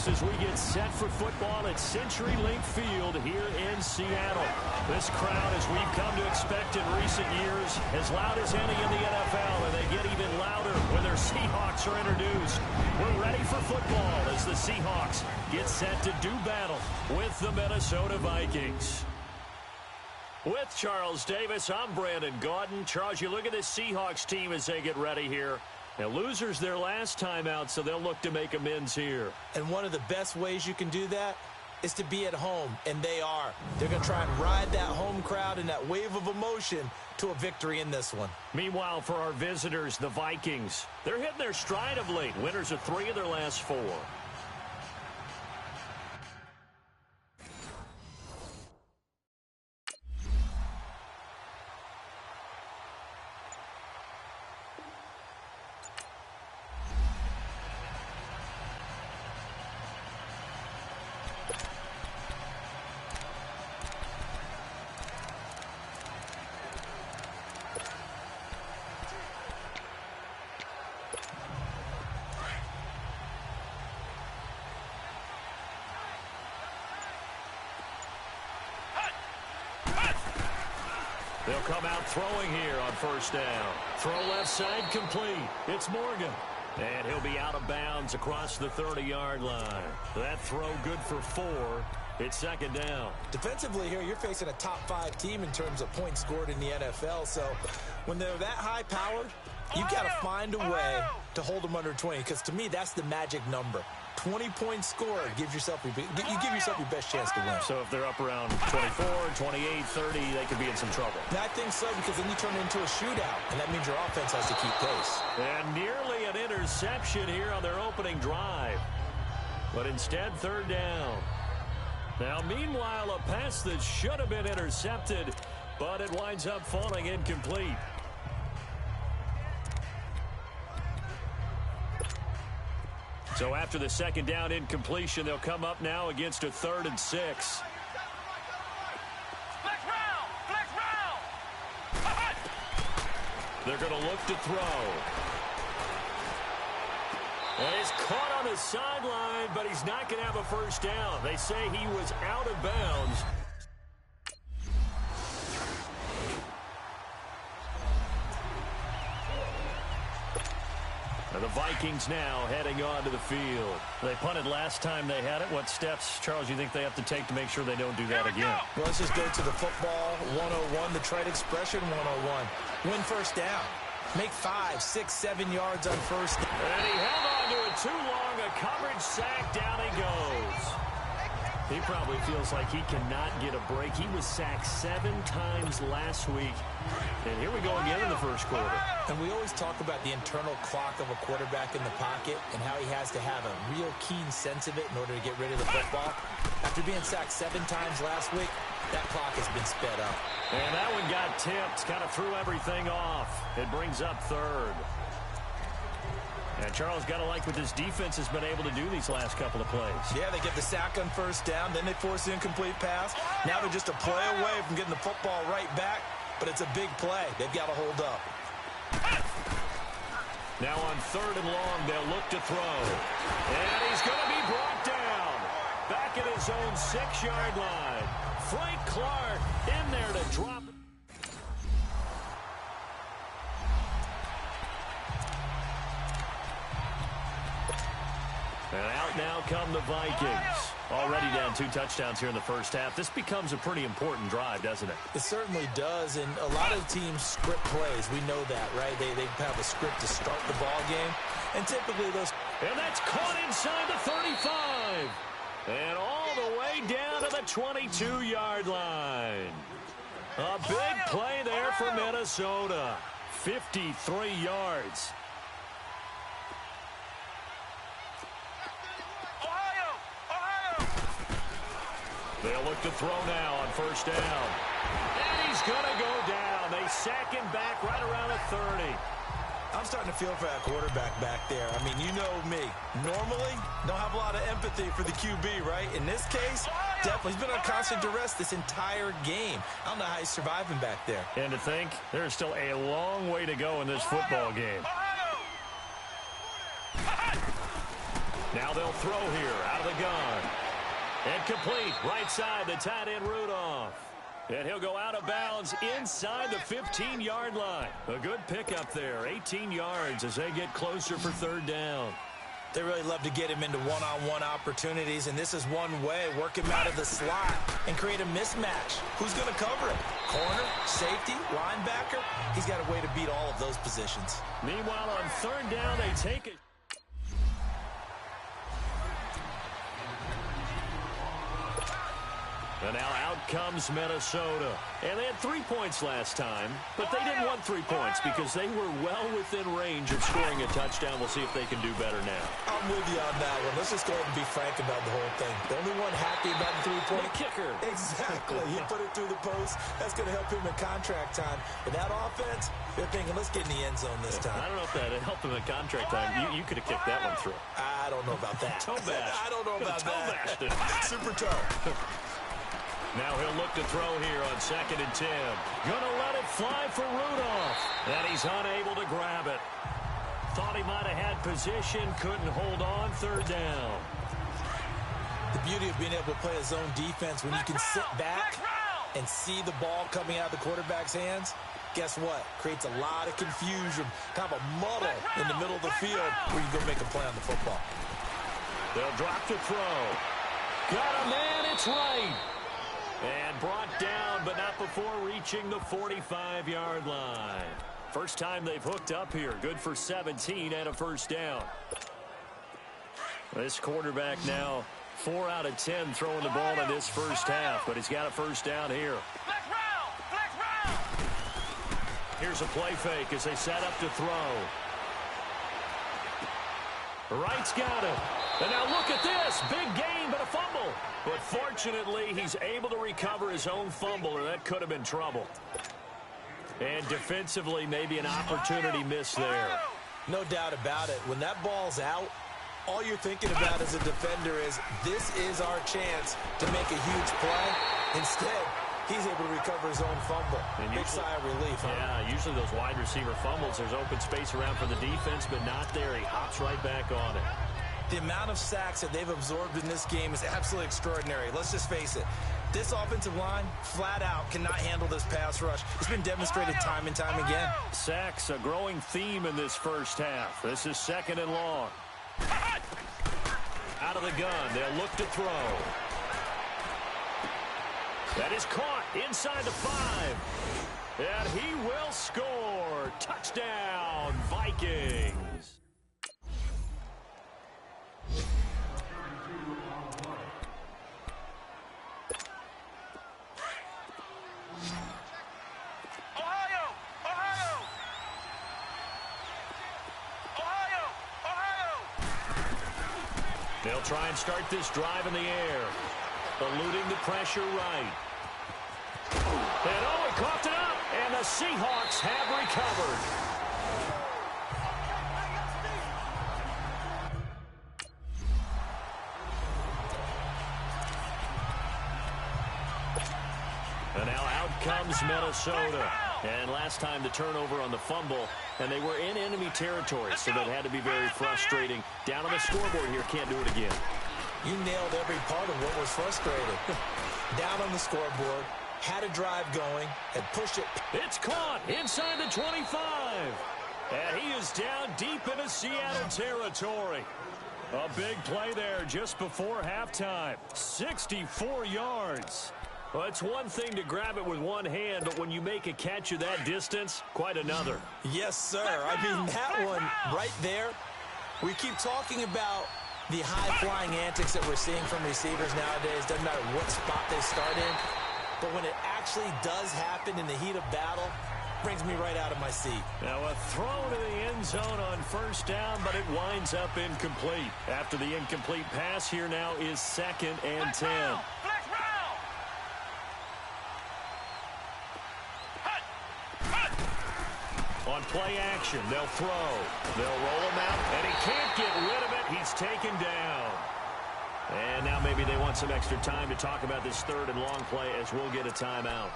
us as we get set for football at CenturyLink Field here in Seattle. This crowd, as we've come to expect in recent years, as loud as any in the NFL, and they get even louder when their Seahawks are introduced. We're ready for football as the Seahawks get set to do battle with the Minnesota Vikings. With Charles Davis, I'm Brandon Gaudin. Charles, you look at this Seahawks team as they get ready here. Now, losers their last time out, so they'll look to make amends here. And one of the best ways you can do that is to be at home, and they are. They're going to try and ride that home crowd and that wave of emotion to a victory in this one. Meanwhile, for our visitors, the Vikings, they're hitting their stride of late. Winners of 3 of their last 4. They'll come out throwing here on first down. Throw left side complete. It's Morgan. And he'll be out of bounds across the 30-yard line. That throw good for 4. It's second down. Defensively here, you're facing a top 5 team in terms of points scored in the NFL. So when they're that high-powered, you've got to find a way to hold them under 20. Because to me, that's the magic number. 20 points scored, you give yourself your best chance to win. So if they're up around 24, 28, 30, they could be in some trouble. I think so, because then you turn it into a shootout, and that means your offense has to keep pace. And nearly an interception here on their opening drive. But instead, third down. Now, meanwhile, a pass that should have been intercepted, but it winds up falling incomplete. So after the second down incompletion, they'll come up now against a 3rd and 6. They're going to look to throw. And he's caught on the sideline, but he's not going to have a first down. They say he was out of bounds. The Vikings now heading onto the field. They punted last time they had it. What steps, Charles, you think they have to take to make sure they don't do that again? Well, let's just go to the football 101, the trade expression 101. Win first down. Make 5, 6, 7 yards on first down. And he held on to it too long. A coverage sack. Down he goes. He probably feels like he cannot get a break. He was sacked 7 times last week. And here we go again in the first quarter. And we always talk about the internal clock of a quarterback in the pocket and how he has to have a real keen sense of it in order to get rid of the football. After being sacked 7 times last week, that clock has been sped up. And that one got tipped. Kind of threw everything off. It brings up 3rd. And Charles, got to like what this defense has been able to do these last couple of plays. Yeah, they get the sack on first down, then they force the incomplete pass. Now they're just a play away from getting the football right back, but it's a big play. They've got to hold up. Now on 3rd and long, they'll look to throw. And he's going to be brought down. Back at his own 6-yard line. Frank Clark in there to drop it. And out now come the Vikings. Already down 2 touchdowns here in the first half. This becomes a pretty important drive, doesn't it? It certainly does, and a lot of teams script plays. We know that, right? They have a script to start the ball game, and typically those... And that's caught inside the 35. And all the way down to the 22-yard line. A big play there for Minnesota. 53 yards. They'll look to throw now on first down. And he's going to go down. They sack him back right around the 30. I'm starting to feel for that quarterback back there. I mean, you know me. Normally, don't have a lot of empathy for the QB, right? In this case, definitely. He's been on constant duress this entire game. I don't know how he's surviving back there. And to think, there's still a long way to go in this football game. Now Now they'll throw here out of the gun. And complete right side, the tight end Rudolph. And he'll go out of bounds inside the 15-yard line. A good pickup there, 18 yards as they get closer for third down. They really love to get him into one-on-one opportunities, and this is one way, work him out of the slot and create a mismatch. Who's going to cover it? Corner, safety, linebacker? He's got a way to beat all of those positions. Meanwhile, on third down, they take it. And now out comes Minnesota. And they had 3 points last time, but they didn't want 3 points because they were well within range of scoring a touchdown. We'll see if they can do better now. I'm with you on that one. Let's just go ahead and be frank about the whole thing. The only one happy about the 3-point kicker. Exactly. He put it through the post. That's going to help him in contract time. But that offense, they're thinking, let's get in the end zone this time. I don't know if that helped him in contract time. You could have kicked that one through. I don't know about that. Toe bash. I don't know about that. Super toe. Now he'll look to throw here on 2nd and 10. Gonna let it fly for Rudolph. And he's unable to grab it. Thought he might have had position, couldn't hold on, third down. The beauty of being able to play a zone defense when you can sit back and see the ball coming out of the quarterback's hands, guess what? Creates a lot of confusion, kind of a muddle in the middle of the field where you go make a play on the football. They'll drop to throw. Got a man, it's right. And brought down, but not before reaching the 45-yard line. First time they've hooked up here. Good for 17 and a first down. This quarterback now 4 out of 10 throwing the ball in this first half, but he's got a first down here. Here's a play fake as they set up to throw. Wright's got it. And now look at this. Big gain, but a fumble. But fortunately, he's able to recover his own fumble, or that could have been trouble. And defensively, maybe an opportunity missed there. No doubt about it. When that ball's out, all you're thinking about as a defender is, this is our chance to make a huge play. Instead, he's able to recover his own fumble. And big sigh of relief. Huh? Yeah, usually those wide receiver fumbles, there's open space around for the defense, but not there. He hops right back on it. The amount of sacks that they've absorbed in this game is absolutely extraordinary. Let's just face it. This offensive line, flat out, cannot handle this pass rush. It's been demonstrated time and time again. Sacks, a growing theme in this first half. This is 2nd and long. Out of the gun, they'll look to throw. That is caught inside the 5. And he will score. Touchdown, Vikings. They'll try and start this drive in the air. Eluding the pressure right. And oh, he coughed it up. And the Seahawks have recovered. And now out comes Minnesota. And last time the turnover on the fumble, and they were in enemy territory, so that had to be very frustrating. Down on the scoreboard here, can't do it again. You nailed every part of what was frustrating. Down on the scoreboard, had a drive going, and pushed it. It's caught inside the 25. And he is down deep into Seattle territory. A big play there just before halftime. 64 yards. Well, it's one thing to grab it with one hand, but when you make a catch of that distance, quite another. Yes, sir. I mean, that one right there, we keep talking about the high-flying antics that we're seeing from receivers nowadays. Doesn't matter what spot they start in. But when it actually does happen in the heat of battle, brings me right out of my seat. Now a throw to the end zone on first down, but it winds up incomplete. After the incomplete pass, here now is 2nd and 10. On play action, they'll throw. They'll roll him out, and he can't get rid of it. He's taken down. And now maybe they want some extra time to talk about this 3rd and long play as we'll get a timeout.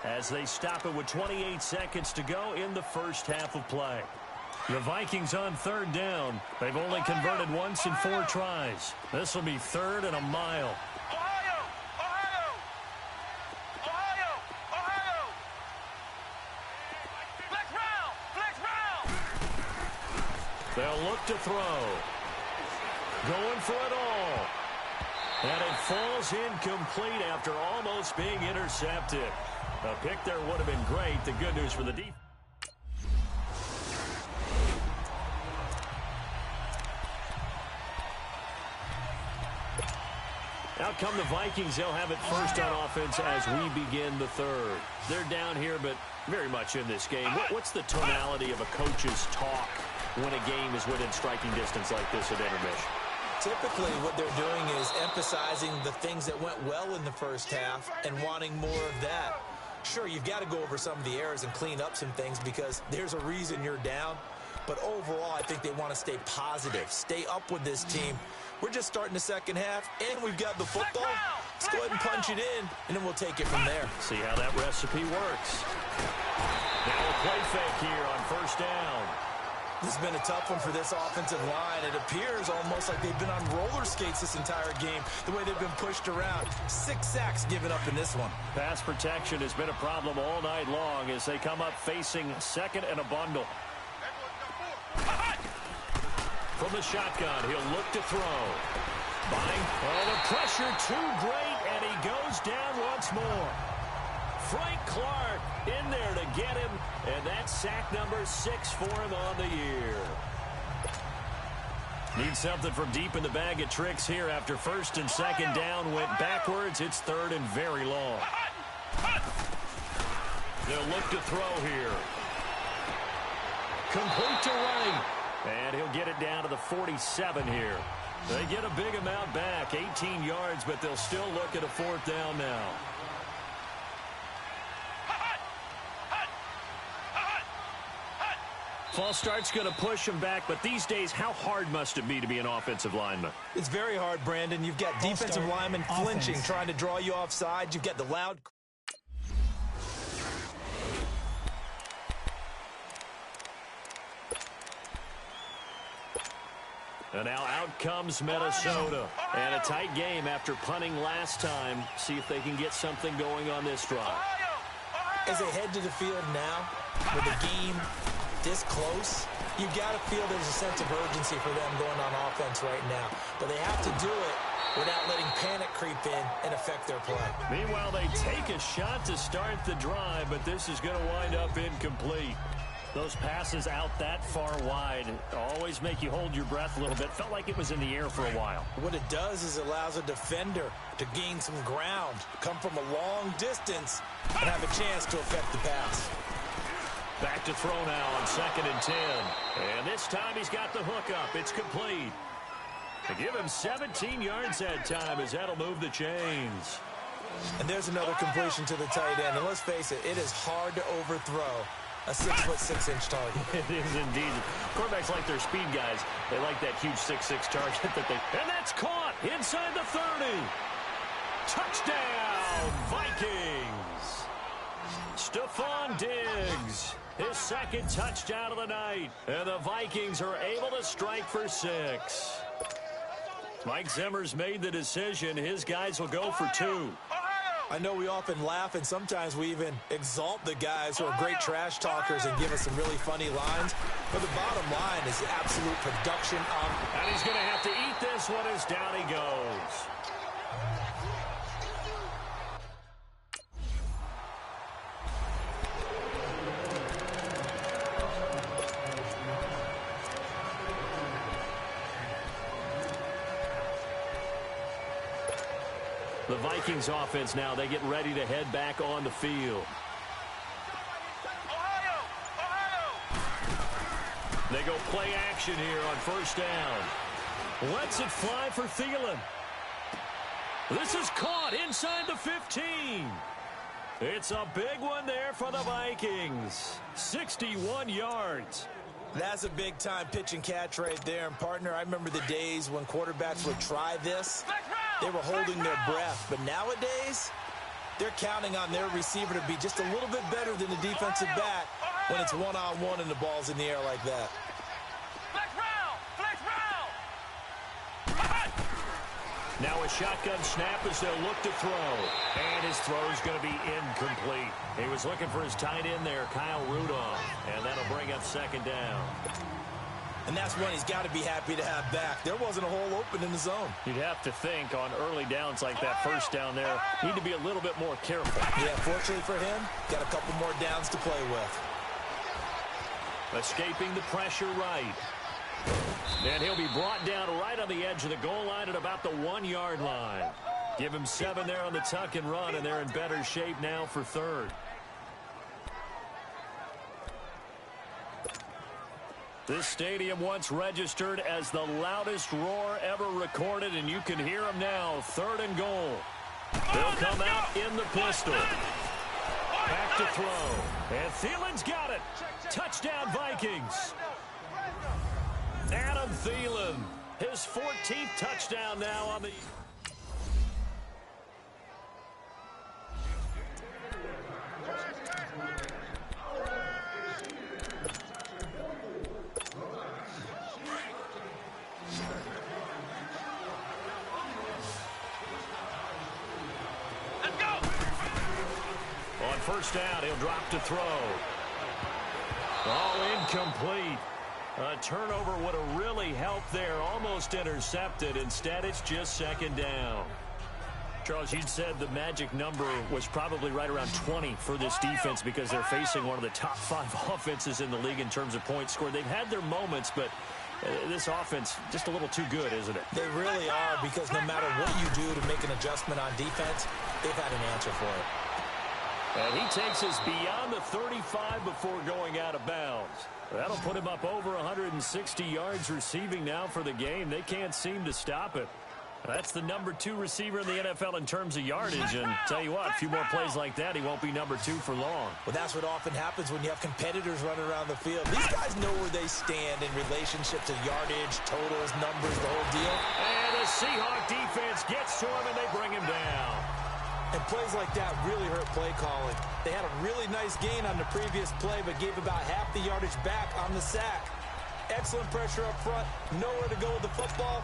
As they stop it with 28 seconds to go in the first half of play. The Vikings on third down. They've only converted once in 4 tries. This will be 3rd and a mile. They'll look to throw. Going for it all. And it falls incomplete after almost being intercepted. A pick there would have been great. The good news for the defense. Out come the Vikings. They'll have it first on offense as we begin the 3rd. They're down here, but very much in this game. What's the tonality of a coach's talk when a game is within striking distance like this at intermission? Typically, what they're doing is emphasizing the things that went well in the first half and wanting more of that. Sure, you've got to go over some of the errors and clean up some things because there's a reason you're down. But overall, I think they want to stay positive, stay up with this team. We're just starting the second half, and we've got the football. Let's go ahead and punch it in, and then we'll take it from there. See how that recipe works. Now a play fake here on first down. This has been a tough one for this offensive line. It appears almost like they've been on roller skates this entire game, the way they've been pushed around. 6 sacks given up in this one. Pass protection has been a problem all night long as they come up facing 2nd and a bundle. From the shotgun, he'll look to throw. The pressure too great, and he goes down once more. Frank Clark in there to get him, and that's sack number 6 for him on the year. Need something from deep in the bag of tricks here after 1st and 2nd down went backwards. It's 3rd and very long. They'll look to throw here. Complete to right. And he'll get it down to the 47 here. They get a big amount back, 18 yards, but they'll still look at a 4th down now. False start's going to push him back, but these days, how hard must it be to be an offensive lineman? It's very hard, Brandon. You've got defensive linemen flinching, trying to draw you offside. You've got the loud... And now out comes Minnesota. And a tight game after punting last time. See if they can get something going on this drive. As they head to the field now, with the game this close, you've got to feel there's a sense of urgency for them going on offense right now. But they have to do it without letting panic creep in and affect their play. Meanwhile, they take a shot to start the drive, but this is going to wind up incomplete. Those passes out that far wide always make you hold your breath a little bit. Felt like it was in the air for a while. What it does is it allows a defender to gain some ground, come from a long distance, and have a chance to affect the pass. Back to throw now on 2nd and 10. And this time he's got the hook up. It's complete. To give him 17 yards that time as that'll move the chains. And there's another completion to the tight end. And let's face it, it is hard to overthrow a 6'6" target. It is indeed. Quarterbacks like their speed guys. They like that huge 6'6" target that they... And that's caught inside the 30. Touchdown, Vikings. Stephon Diggs, his 2nd touchdown of the night. And the Vikings are able to strike for 6. Mike Zimmer's made the decision. His guys will go for 2. I know we often laugh, and sometimes we even exalt the guys who are great trash talkers and give us some really funny lines. But the bottom line is absolute production. And he's going to have to eat this one as down he goes. The Vikings offense now, they get ready to head back on the field. They go play action here on 1st down. Lets it fly for Thielen. This is caught inside the 15. It's a big one there for the Vikings. 61 yards. That's a big-time pitch and catch right there. And, partner, I remember the days when quarterbacks would try this. They were holding their breath. But nowadays, they're counting on their receiver to be just a little bit better than the defensive back when it's one-on-one and the ball's in the air like that. Now a shotgun snap as they'll look to throw. And his throw is going to be incomplete. He was looking for his tight end there, Kyle Rudolph. And that'll bring up second down. And that's one he's got to be happy to have back. There wasn't a hole open in the zone. You'd have to think on early downs like that first down there, need to be a little bit more careful. Yeah, fortunately for him, got a couple more downs to play with. Escaping the pressure right. And he'll be brought down right on the edge of the goal line at about the 1-yard line. Give him 7 there on the tuck and run, and they're in better shape now for third. This stadium once registered as the loudest roar ever recorded, and you can hear them now. 3rd and goal. They'll come out in the pistol. Back to throw. And Thielen's got it. Touchdown, Vikings. Adam Thielen, his 14th touchdown now on the... On first down, he'll drop to throw. Oh, incomplete. A turnover would have really helped there. Almost intercepted. Instead, it's just second down. Charles, you'd said the magic number was probably right around 20 for this defense because they're facing one of the top 5 offenses in the league in terms of points scored. They've had their moments, but this offense just a little too good, isn't it? They really are, because no matter what you do to make an adjustment on defense, they've had an answer for it. And he takes us beyond the 35 before going out of bounds. That'll put him up over 160 yards receiving now for the game. They can't seem to stop it. That's the number 2 receiver in the NFL in terms of yardage. And tell you what, a few more plays like that, he won't be number 2 for long. Well, that's what often happens when you have competitors running around the field. These guys know where they stand in relationship to yardage, totals, numbers, the whole deal. And the Seahawk defense gets to him, and they bring him down. And plays like that really hurt play calling. They had a really nice gain on the previous play, but gave about half the yardage back on the sack. Excellent pressure up front. Nowhere to go with the football.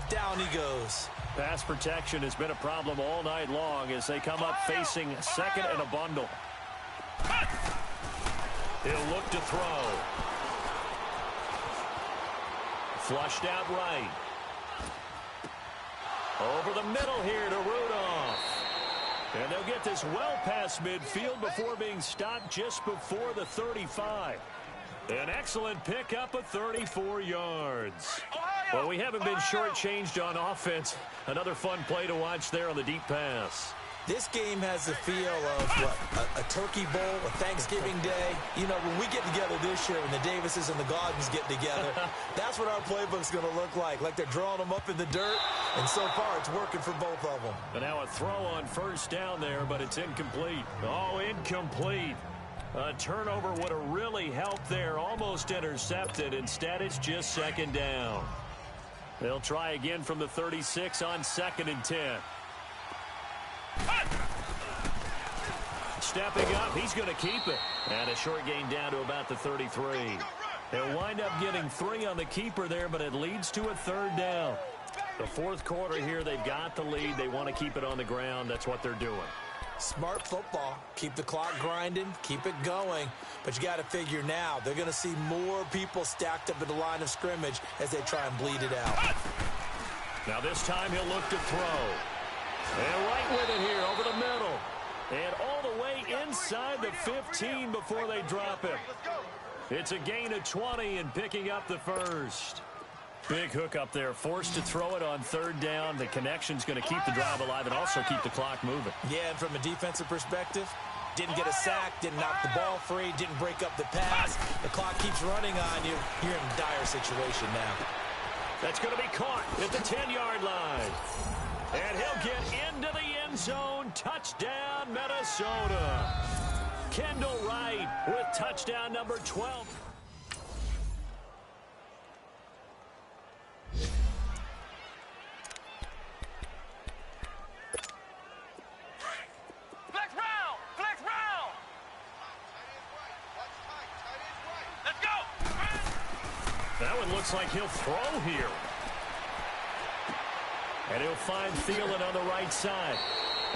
Down he goes. Pass protection has been a problem all night long as they come up facing second and a bundle. He'll look to throw. Flushed out right. Over the middle here to Rudolph. And they'll get this well past midfield before being stopped just before the 35. An excellent pickup of 34 yards. Well, we haven't been shortchanged on offense. Another fun play to watch there on the deep pass. This game has the feel of, a turkey bowl, a Thanksgiving day. You know, when we get together this year, when the Davises and the Gardens get together, that's what our playbook's going to look like they're drawing them up in the dirt, and so far it's working for both of them. And now a throw on first down there, but it's incomplete. Oh, incomplete. A turnover would have really helped there, almost intercepted. Instead, it's just second down. They'll try again from the 36 on 2nd and 10. Stepping up, he's going to keep it. And a short gain down to about the 33. They'll wind up getting 3 on the keeper there, but it leads to a 3rd down. The 4th quarter here, they've got the lead. They want to keep it on the ground. That's what they're doing. Smart football. Keep the clock grinding. Keep it going. But you got to figure now, they're going to see more people stacked up at the line of scrimmage as they try and bleed it out. Now this time he'll look to throw. And right with it here over the middle. And all the way inside the 15 before they drop him. It's a gain of 20 and picking up the first. Big hook up there. Forced to throw it on 3rd down. The connection's going to keep the drive alive and also keep the clock moving. Yeah, and from a defensive perspective, didn't get a sack, didn't knock the ball free, didn't break up the pass. The clock keeps running on you. You're in a dire situation now. That's going to be caught at the 10-yard line. And he'll get into the end zone. Touchdown, Minnesota. Kendall Wright with touchdown number 12. That one looks like he'll throw here. And he'll find Thielen on the right side.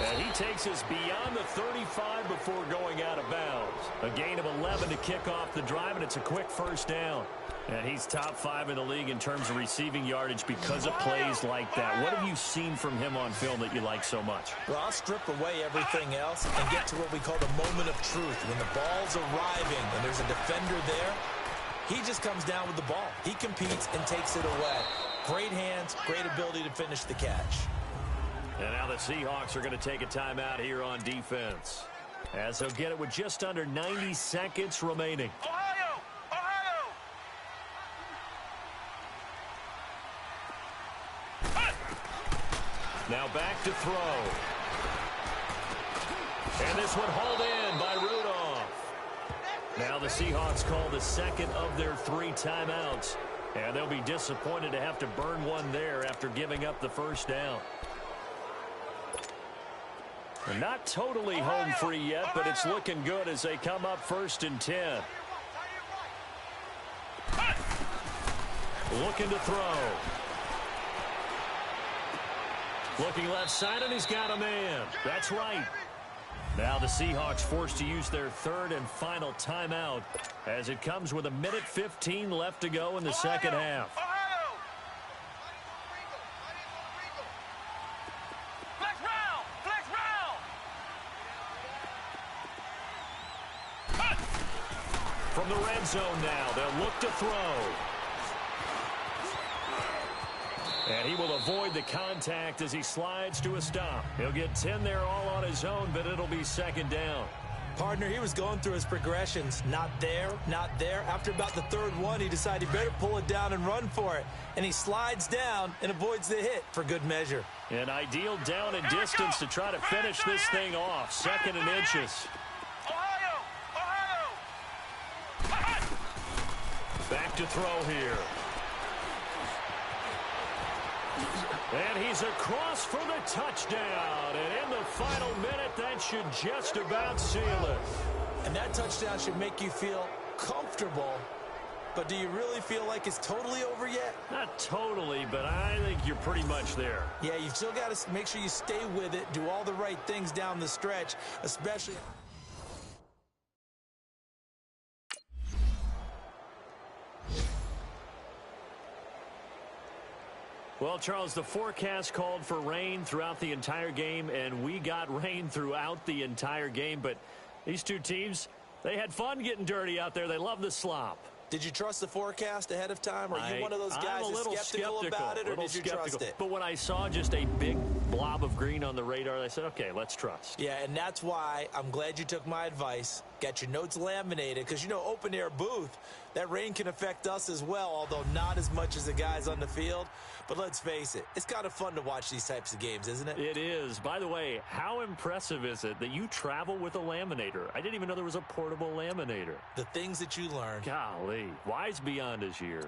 And he takes us beyond the 35 before going out of bounds. A gain of 11 to kick off the drive, and it's a quick first down. And he's top 5 in the league in terms of receiving yardage because of plays like that. What have you seen from him on film that you like so much? Well, I'll strip away everything else and get to what we call the moment of truth. When the ball's arriving and there's a defender there, he just comes down with the ball. He competes and takes it away. Great hands, great ability to finish the catch. And now the Seahawks are going to take a timeout here on defense, as they'll get it with just under 90 seconds remaining. Ohio! Ohio! Now back to throw. And this one hauled in by Rudolph. Now the Seahawks call the second of their 3 timeouts. And they'll be disappointed to have to burn one there after giving up the first down. They're not totally home free yet, but it's looking good as they come up 1st and 10. Looking to throw. Looking left side, and he's got a man. That's right. Now the Seahawks forced to use their 3rd and final timeout as it comes with 1:15 left to go in the second half. From the red zone now, they'll look to throw. And he will avoid the contact as he slides to a stop. He'll get 10 there all on his own, but it'll be 2nd down. Partner, he was going through his progressions. Not there, not there. After about the 3rd one, he decided he better pull it down and run for it. And he slides down and avoids the hit for good measure. An ideal down and distance to try to finish this thing off. 2nd and inches. Back to throw here. And he's across for the touchdown. And in the final minute, that should just about seal it. And that touchdown should make you feel comfortable. But do you really feel like it's totally over yet? Not totally, but I think you're pretty much there. Yeah, you've still got to make sure you stay with it, do all the right things down the stretch, especially... Well, Charles, the forecast called for rain throughout the entire game, and we got rain throughout the entire game. But these two teams, they had fun getting dirty out there. They love the slop. Did you trust the forecast ahead of time? Are you one of those guys that's skeptical about it, or did you trust it? But when I saw just a big blob of green on the radar, I said, okay, let's trust. Yeah, and that's why I'm glad you took my advice. Got your notes laminated, because, you know, open-air booth, that rain can affect us as well, although not as much as the guys on the field. But let's face it, it's kind of fun to watch these types of games, isn't it? It is. By the way, how impressive is it that you travel with a laminator? I didn't even know there was a portable laminator. The things that you learn. Golly, wise beyond his years.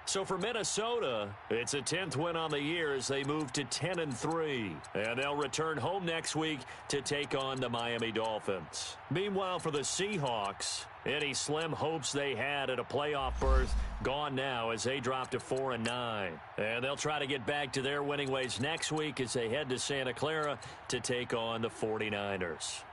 So for Minnesota, it's a 10th win on the year as they move to 10-3. And they'll return home next week to take on the Miami Dolphins. Meanwhile, for the Seahawks, any slim hopes they had at a playoff berth gone now as they drop to 4-9. And they'll try to get back to their winning ways next week as they head to Santa Clara to take on the 49ers.